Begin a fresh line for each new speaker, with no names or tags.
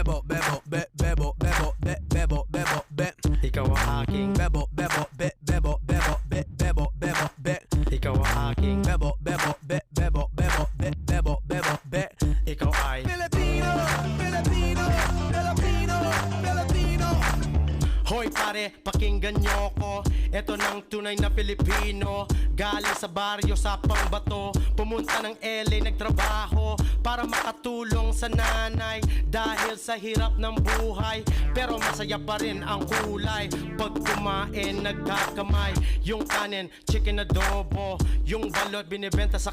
Bebo, bebo, bebo, bebo, bebo, bebo, be.
Ikaw ang aking
Bebo, bebo, bebo, bebo, bebo, bebo, be.
Ikaw ang aking
Bebo, bebo, bebo, bebo, bebo, bebo, be.
Ikaw ay
Filipino, Filipino, Filipino, Filipino.
Hoy pare, pakinggan nyo ko. Ito ng tunay na Pilipino. Galing sa baryo sa Pangbato, pumunta ng LA nagtrabaho para makatulong sa nanay dahil sa hirap ng buhay. Pero masaya pa rin ang kulay pag kumain nagkakamay. Yung kanin, chicken adobo, yung balot binibenta sa